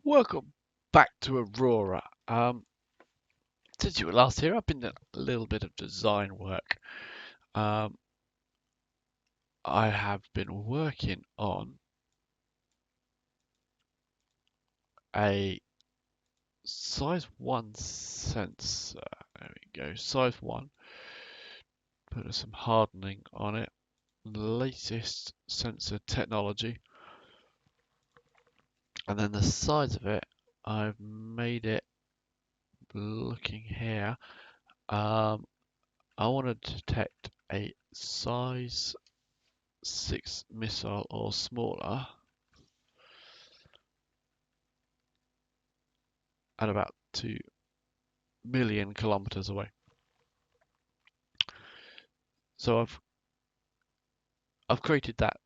Welcome back to Aurora. Since you were last here, I've been doing a little bit of design work. Um, I have been working on a size 1 sensor. There we go, size 1. Put some hardening on it. Latest sensor technology. And then the size of it, I've made it, looking here, I want to detect a size 6 missile or smaller at about 2 million kilometers away. So I've created that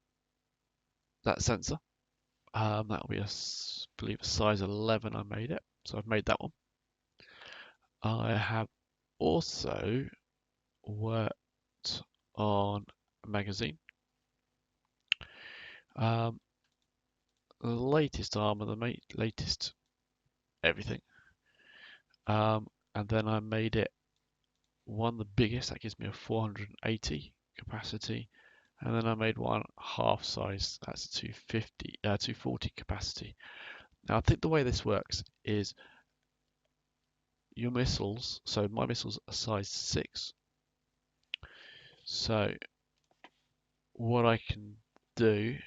sensor. That'll be believe a size 11. I made it, so I've made that one. I have also worked on a magazine. The latest armor, the latest everything. And then I made it one the biggest, that gives me a 480 capacity. And then I made one half size, that's a 240 capacity. Now I think the way this works is your missiles, so my missiles are size 6. So what I can do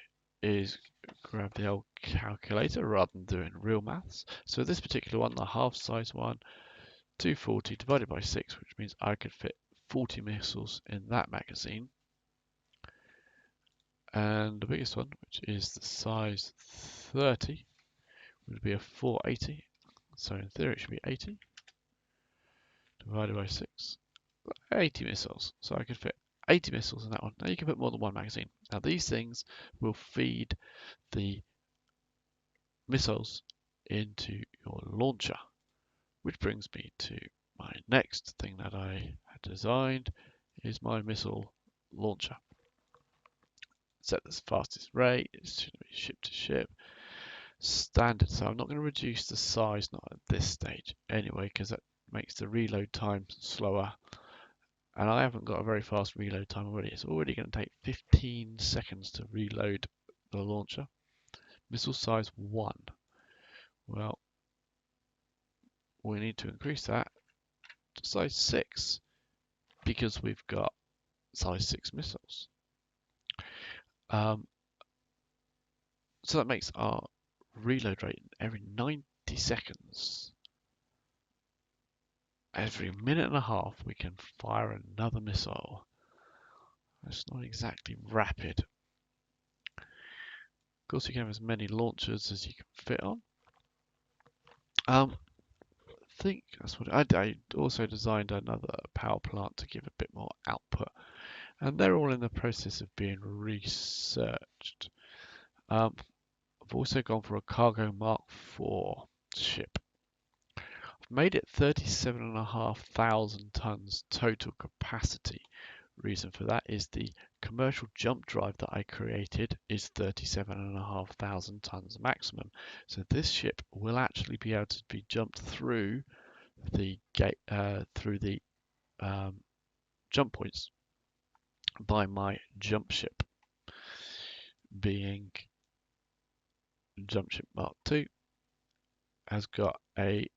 is grab the old calculator rather than doing real maths. So this particular one, the half size one, 240 divided by 6, which means I could fit 40 missiles in that magazine. And the biggest one, which is the size 30, would be a 480. So in theory it should be 80 divided by 6. 80 missiles. So I could fit 80 missiles in that one. Now you can put more than one magazine. Now these things will feed the missiles into your launcher, which brings me to my next thing that I had designed is my missile launcher. Set the fastest rate, it's going to be ship to ship. Standard, so I'm not going to reduce the size, not at this stage anyway, because that makes the reload time slower. And I haven't got a very fast reload time already. It's already going to take 15 seconds to reload the launcher. Missile size 1. Well, we need to increase that to size 6 because we've got size 6 missiles. So that makes our reload rate every 90 seconds. Every minute and a half we can fire another missile. That's not exactly rapid. Of course you can have as many launchers as you can fit on. I think that's what I also designed another power plant to give a bit more output. And they're all in the process of being researched. I've also gone for a cargo Mark IV ship. I've made it 37,500 tons total capacity. Reason for that is the commercial jump drive that I created is 37,500 tons maximum. So this ship will actually be able to be jumped through the gate, jump points by my jump ship, being jump ship Mark II, has got a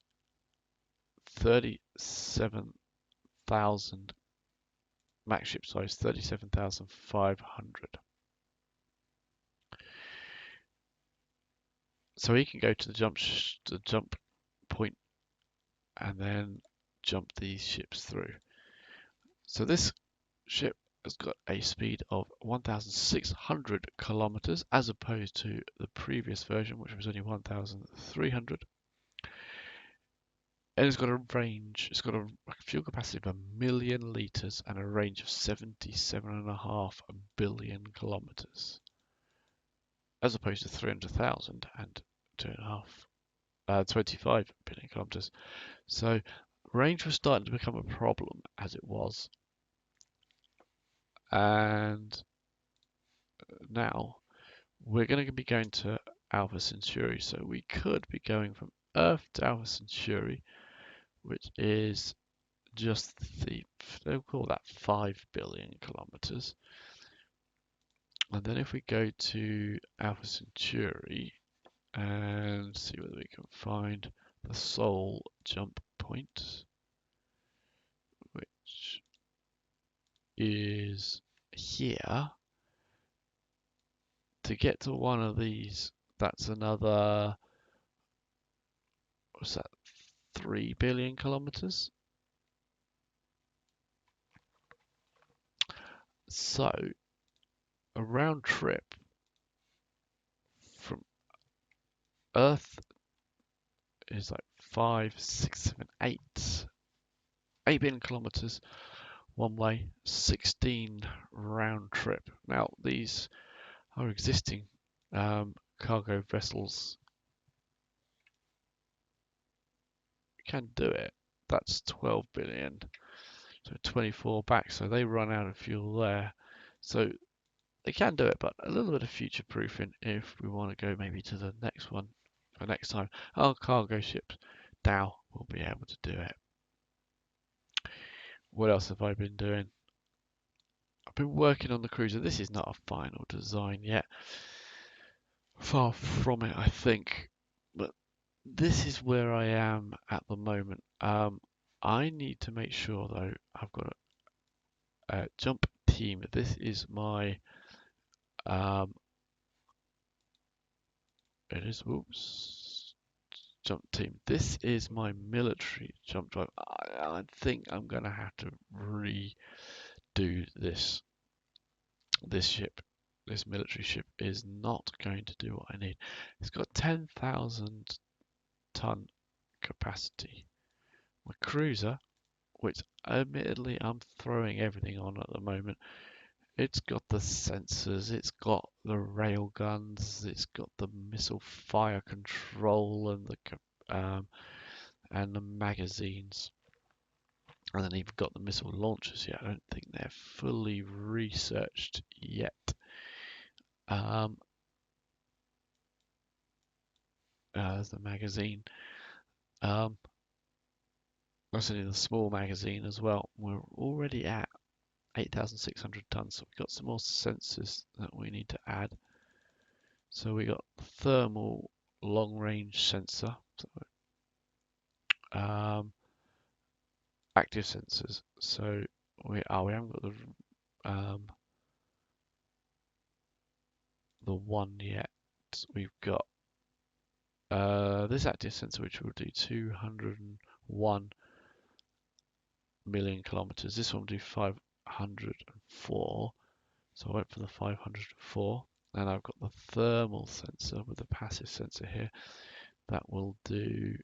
37,000 max ship size, 37,500. So he can go to the jump point and then jump these ships through. So this ship has got a speed of 1,600 kilometers as opposed to the previous version, which was only 1,300. And it's got a range, it's got a fuel capacity of 1,000,000 litres and a range of 77.5 billion kilometres, as opposed to 300,000 and 25 billion kilometres. So range was starting to become a problem as it was. And now we're going to be going to Alpha Centauri. So we could be going from Earth to Alpha Centauri, which is just they'll call that 5 billion kilometers. And then if we go to Alpha Centauri and see whether we can find the sole jump point, which is here. To get to one of these, that's another, what's that, 3 billion kilometers? So a round trip from Earth is like 5, 6, 7, 8. 8 billion kilometers one way, 16 round trip. Now these are existing cargo vessels. Can do it. That's 12 billion. So 24 back. So they run out of fuel there. So they can do it, but a little bit of future proofing if we want to go maybe to the next one for next time. Our cargo ships, Dow, will be able to do it. What else have I been doing? I've been working on the cruiser. This is not a final design yet. Far from it, I think. But this is where I am at the moment. I need to make sure, though, I've got a jump team. This is my it is, oops, jump team. This is my military jump drive. I think I'm going to have to redo this. This ship, this military ship, is not going to do what I need. It's got 10,000 ton capacity. My cruiser, which admittedly I'm throwing everything on at the moment, it's got the sensors, it's got the rail guns, it's got the missile fire control and the magazines, and then you've got the missile launchers yet. I don't think they're fully researched yet. There's the magazine. That's in the small magazine as well. We're already at 8,600 tons, so we've got some more sensors that we need to add. So we got thermal long range sensor, so, active sensors. So we haven't got the one yet. We've got this active sensor, which will do 201 million kilometers. This one will do 504. So I went for the 504. And I've got the thermal sensor with the passive sensor here. That will do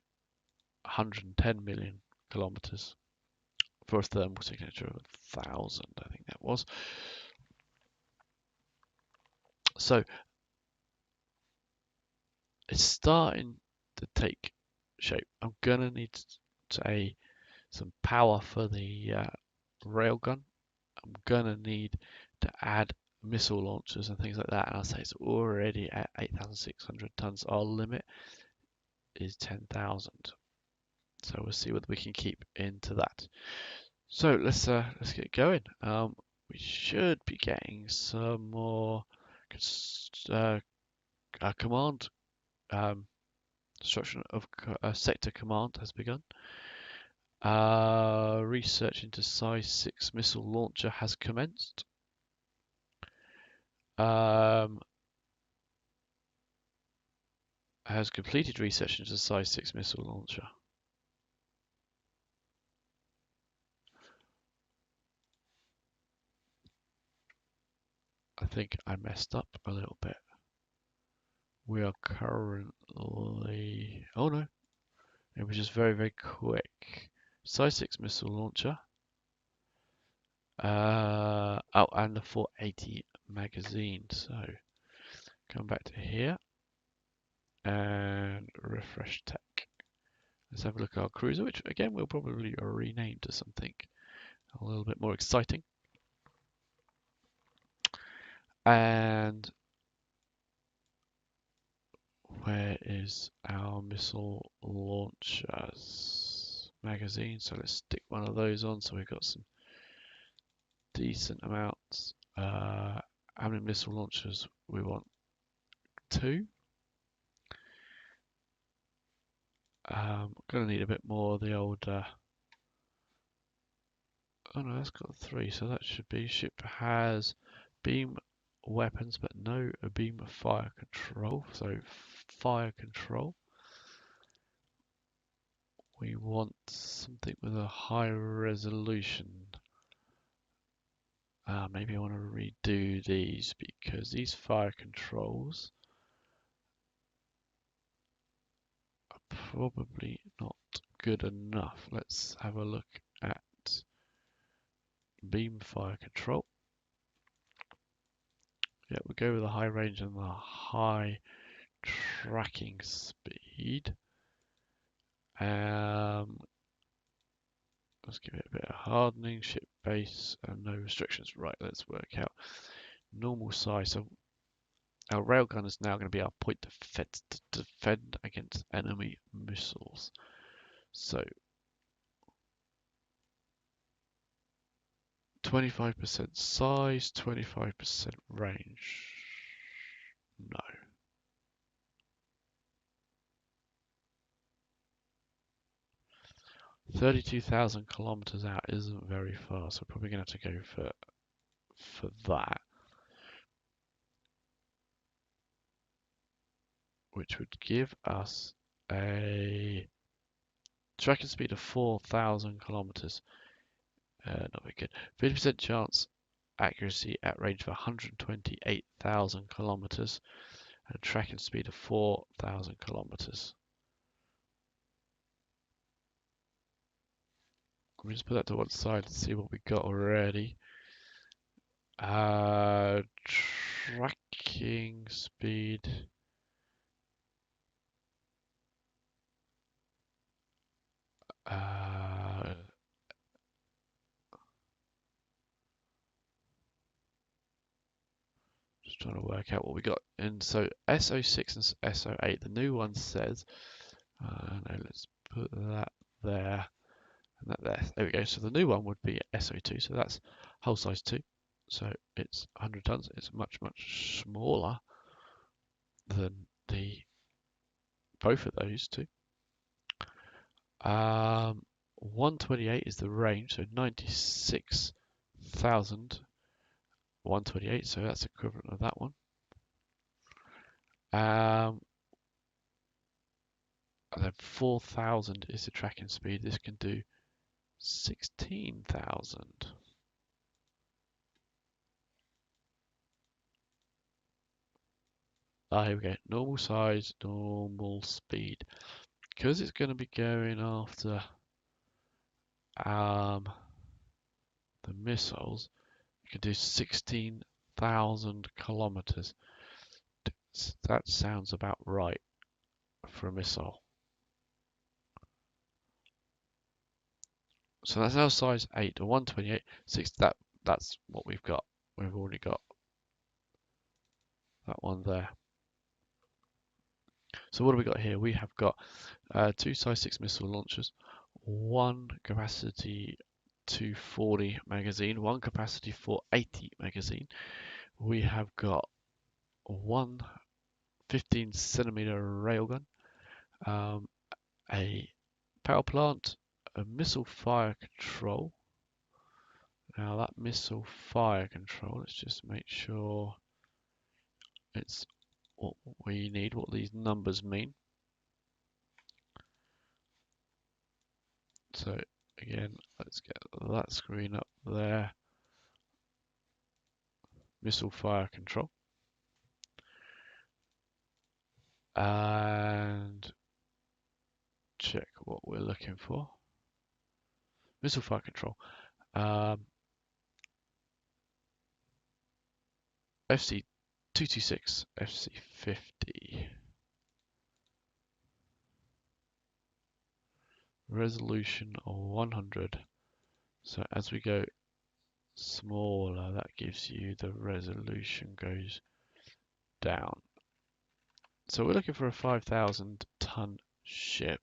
110 million kilometers for a thermal signature of 1,000, I think that was. So it's starting to take shape. I'm gonna need some power for the railgun. I'm gonna need to add missile launchers and things like that. And I'll say it's already at 8,600 tons. Our limit is 10,000. So we'll see whether we can keep into that. So let's get going. We should be getting some more command. Construction of sector command has begun. Research into size 6 missile launcher has commenced. Has completed research into size 6 missile launcher. I think I messed up a little bit. We are currently, oh no, it was just very, very quick. Size 6 missile launcher. Oh, and the 480 magazine. So come back to here and refresh tech. Let's have a look at our cruiser, which again we'll probably rename to something a little bit more exciting. And where is our missile launchers magazine? So let's stick one of those on so we've got some decent amounts. How many missile launchers? We want 2. Gonna need a bit more of the old. Oh no, that's got 3, so that should be. Ship has beam weapons, but no beam fire control. So fire control. We want something with a high resolution. Maybe I want to redo these because these fire controls are probably not good enough. Let's have a look at beam fire control. Yeah, we'll go with the high range and the high tracking speed. Let's give it a bit of hardening, ship base, and no restrictions. Right, let's work out normal size. So our railgun is now going to be our point to defend against enemy missiles. So 25% size, 25% range. No. 32,000 kilometers out isn't very far, so we're probably going to have to go for that. Which would give us a tracking speed of 4,000 kilometers. Not very good. 50% chance accuracy at range of 128,000 kilometers and a tracking speed of 4,000 kilometers. Let me just put that to one side and see what we got already. Tracking speed. Just trying to work out what we got. And so SO6 and SO8, the new one says, no, let's put that there. And that there. There we go. So the new one would be SO2. So that's hull size 2. So it's 100 tons. It's much, much smaller than both of those two. 128 is the range. So 96,128. So that's equivalent of that one. And then 4,000 is the tracking speed. This can do 16,000. Here we go. Normal size, normal speed. Because it's going to be going after the missiles, you can do 16,000 kilometers. That sounds about right for a missile. So that's our size 8 or 128. 6. That's what we've got. We've already got that one there. So what have we got here? We have got 2 size 6 missile launchers, 1 capacity 240 magazine, 1 capacity 480 magazine. We have got 1 15 centimeter railgun, a power plant, a missile fire control. Now that missile fire control, let's just make sure it's what we need, what these numbers mean. So again, let's get that screen up there. Missile fire control. And check what we're looking for. Missile fire control. FC226, FC50. Resolution of 100. So as we go smaller, that gives you the resolution goes down. So we're looking for a 5,000 ton ship.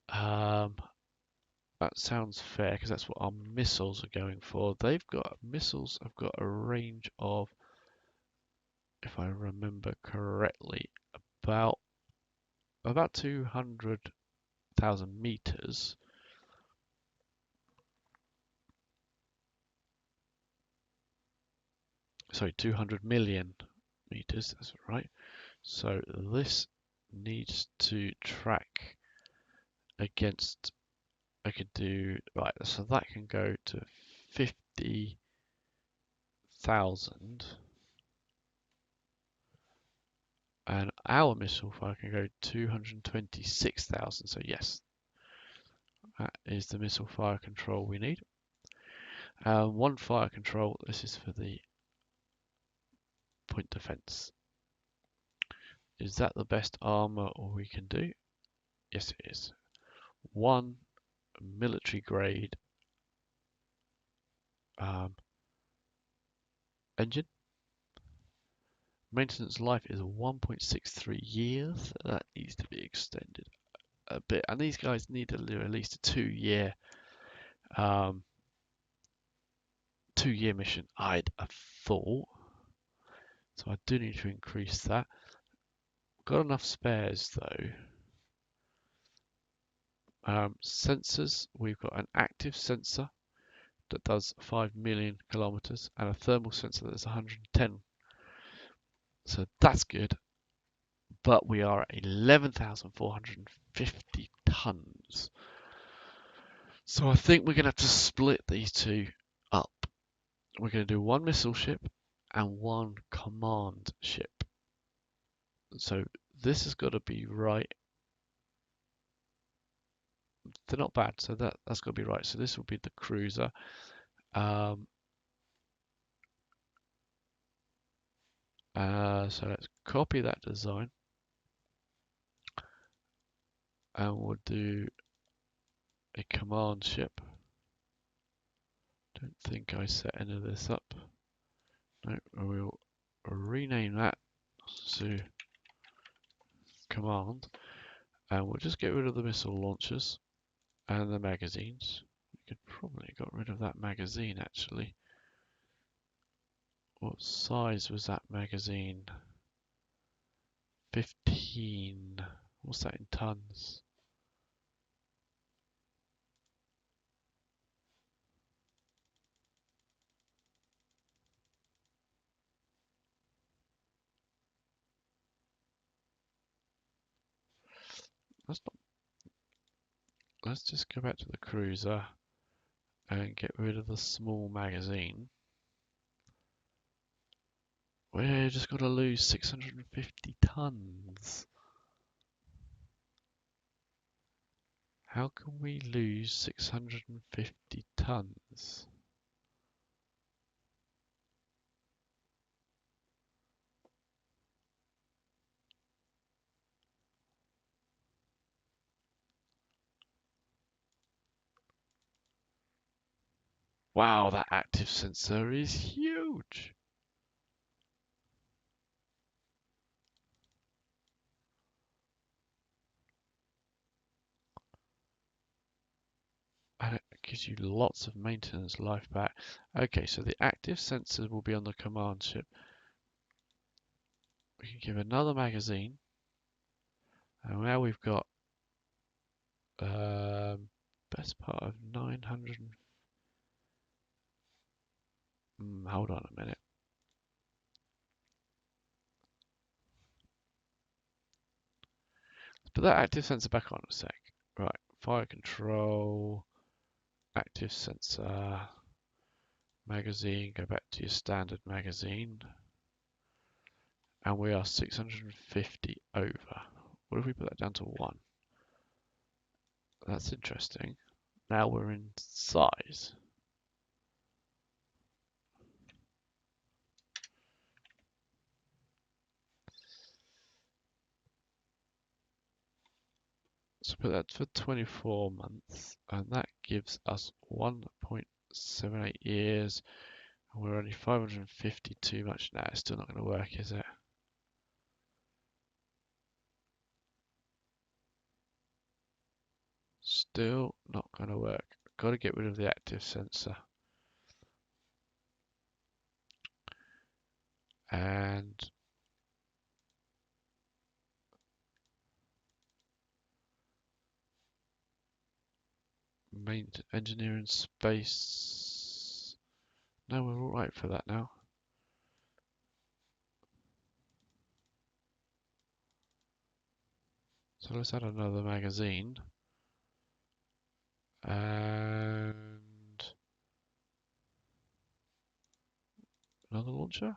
That sounds fair because that's what our missiles are going for. Missiles have got a range of, if I remember correctly, about 200,000 meters. Sorry, 200 million meters. That's right. So this needs to track against. I could do right. So that can go to 50,000. And our missile fire can go 226,000. So yes, that is the missile fire control we need. One fire control. This is for the point defense. Is that the best armor we can do? Yes, it is. One military grade engine. Maintenance life is 1.63 years. That needs to be extended a bit, and these guys need to live at least a 2-year, 2-year mission. I'd have thought. So I do need to increase that. Got enough spares though. Sensors. We've got an active sensor that does 5 million kilometers and a thermal sensor that's 110. So that's good. But we are at 11,450 tons. So I think we're going to have to split these two up. We're going to do one missile ship and one command ship. So this has got to be right. They're not bad, so that's got to be right. So this will be the cruiser. So let's copy that design. And we'll do a command ship. Don't think I set any of this up. No, we'll rename that to command. And we'll just get rid of the missile launchers and the magazines. We could probably got rid of that magazine actually. What size was that magazine? 15. What's that in tons? Let's just go back to the cruiser and get rid of the small magazine. We're just going to lose 650 tons. How can we lose 650 tons? Wow, that active sensor is huge. And it gives you lots of maintenance life back. Okay, so the active sensor will be on the command ship. We can give another magazine. And now we've got best part of 900. Hold on a minute. Let's put that active sensor back on a sec. Right, fire control, active sensor, magazine, go back to your standard magazine. And we are 650 over. What if we put that down to 1? That's interesting. Now we're in size. So put that for 24 months, and that gives us 1.78 years. And we're only 550 too much now. It's still not going to work, is it? Still not going to work. Got to get rid of the active sensor. And main engineering space. No, we're all right for that now. So let's add another magazine. And another launcher.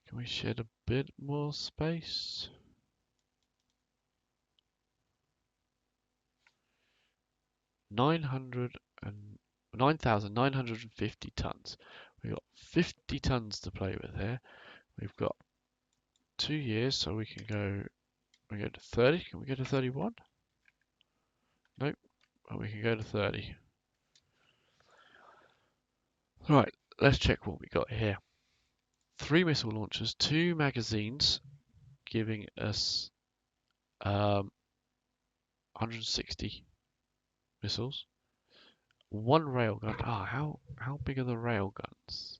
Can we shed a bit more space? 9,950 tons. We've got 50 tons to play with here. We've got 2 years, so we can go to 30. Can we go to 31? Nope. But we can go to 30. Right, let's check what we got here. 3 missile launchers, 2 magazines, giving us 160 missiles. 1 railgun. How big are the railguns?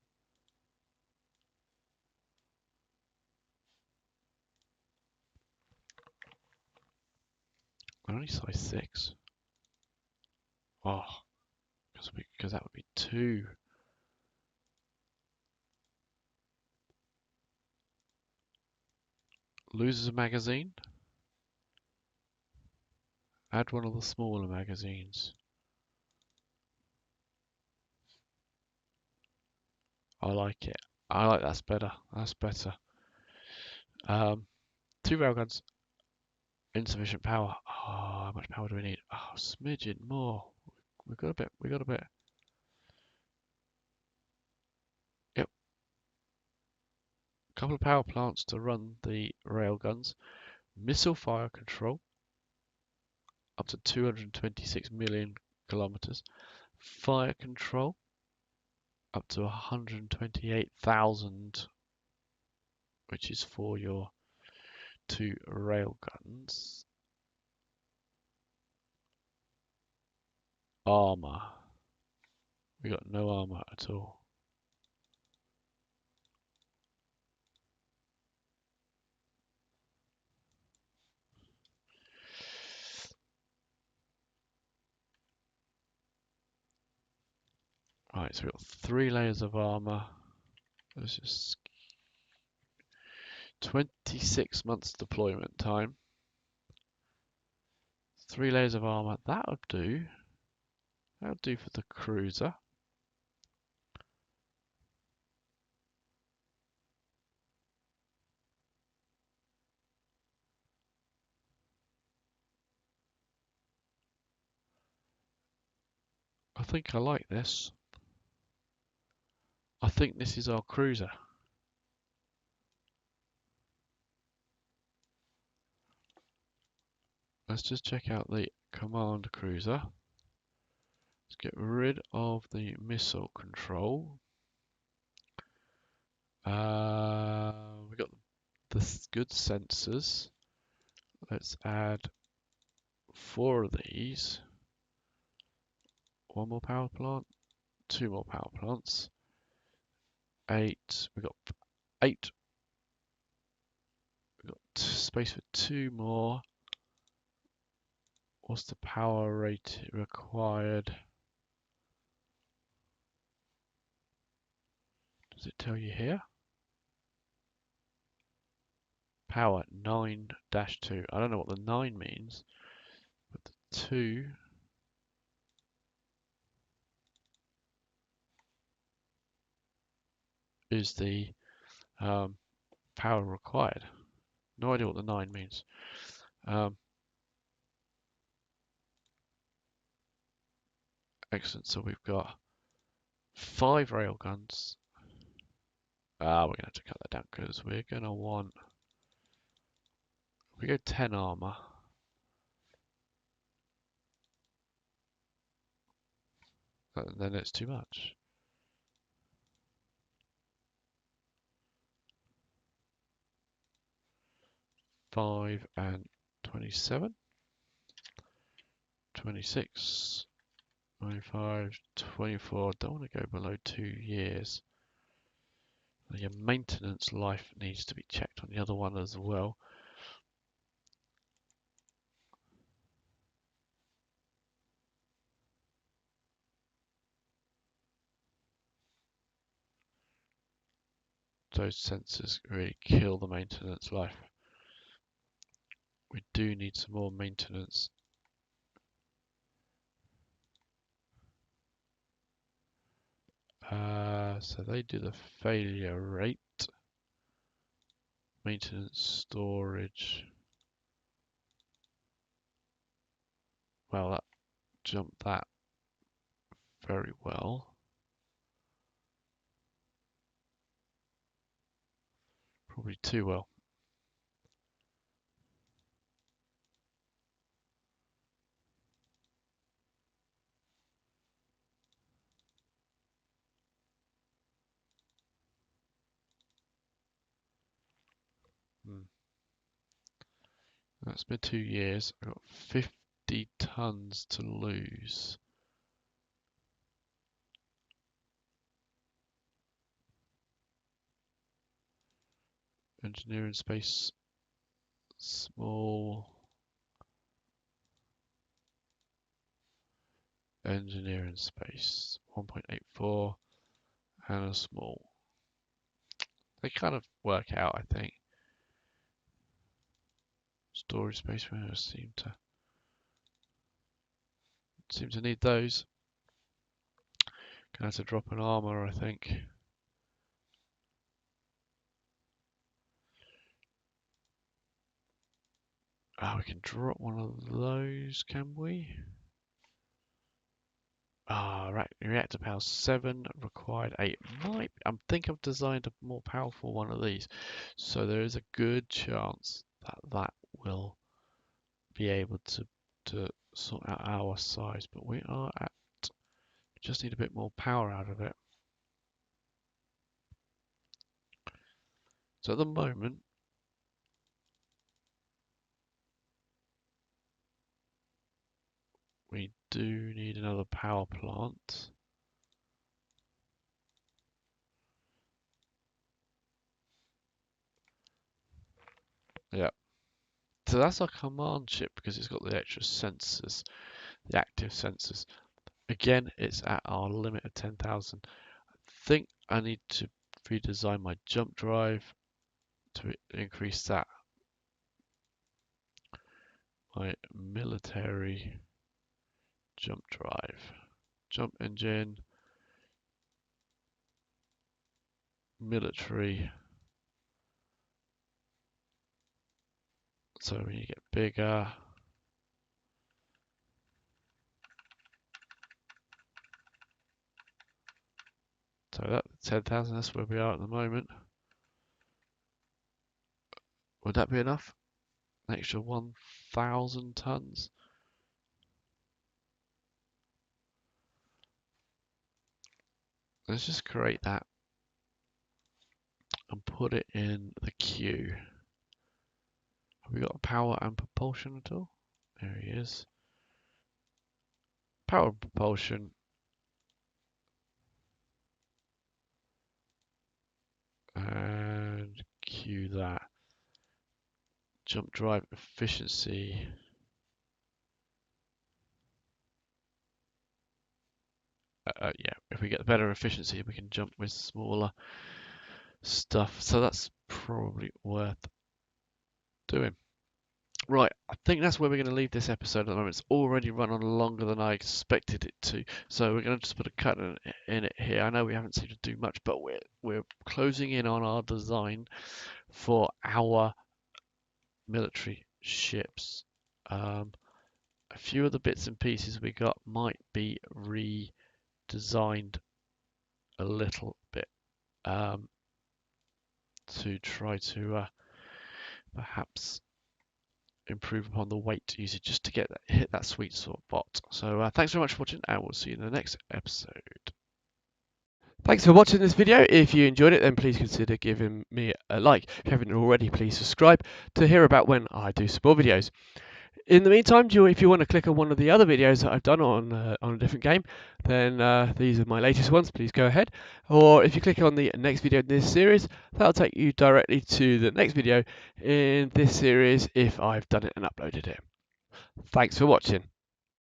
They're only size 6. Oh, because that would be 2. Loses a magazine. Add one of the smaller magazines. I like it. I like that's better. That's better. 2 railguns. Insufficient power. Oh, how much power do we need? Oh, smidgen more. We got a bit. We got a bit. Yep. A couple of power plants to run the railguns. Missile fire control. Up to 226 million kilometers. Fire control. Up to 128,000, which is for your 2 railguns. Armor. We got no armor at all. Right, so we've got 3 layers of armor. Let's just 26 months deployment time. 3 layers of armor. That would do. That would do for the cruiser. I think I like this. I think this is our cruiser. Let's just check out the command cruiser. Let's get rid of the missile control. We got the good sensors. Let's add 4 of these. 1 more power plant, 2 more power plants. 8. We got 8. We got space for 2 more. What's the power rate required? Does it tell you here? Power 9-2. I don't know what the 9 means, but the 2 is the power required. No idea what the 9 means. Excellent. So we've got 5 railguns. We're going to have to cut that down because we're going to want. If we go 10 armor. Then it's too much. 25 and 27, 26, 25, 24. Don't want to go below 2 years. Your maintenance life needs to be checked on the other one as well. Those sensors really kill the maintenance life. We do need some more maintenance. So they do the failure rate, maintenance, storage. Well, that jumped that very well. Probably too well. That's been 2 years. I've got 50 tons to lose. Engineering space, small. Engineering space, 1.84, and a small. They kind of work out, I think. Storage space, we seem to need those. Gonna have to drop an armor, I think. We can drop one of those, can we? Reactor power 7, required 8. I think I've designed a more powerful one of these, so there is a good chance that that will be able to sort out our size. But we just need a bit more power out of it. So at the moment, we do need another power plant. Yeah. So that's our command ship because it's got the extra sensors, the active sensors. Again, it's at our limit of 10,000. I think I need to redesign my jump drive to increase that. My military jump drive, jump engine, military. So we need to get bigger. So that's 10,000, that's where we are at the moment. Would that be enough? An extra 1,000 tons? Let's just create that and put it in the queue. Have we got power and propulsion at all? There he is. Power and propulsion. And queue that. Jump drive efficiency. Yeah, if we get better efficiency, we can jump with smaller stuff. So that's probably worth doing. Right, I think that's where we're going to leave this episode at the moment. It's already run on longer than I expected it to, so we're going to just put a cut in it here. I know we haven't seemed to do much, but we're closing in on our design for our military ships. A few of the bits and pieces we got might be redesigned a little bit to try to perhaps improve upon the weight usage just to hit that sweet spot. So thanks very much for watching, and we'll see you in the next episode. Thanks for watching this video. If you enjoyed it, then please consider giving me a like. If you haven't already, please subscribe to hear about when I do some more videos. In the meantime, if you want to click on one of the other videos that I've done on a different game, then these are my latest ones. Please go ahead. Or if you click on the next video in this series, that'll take you directly to the next video in this series if I've done it and uploaded it. Thanks for watching.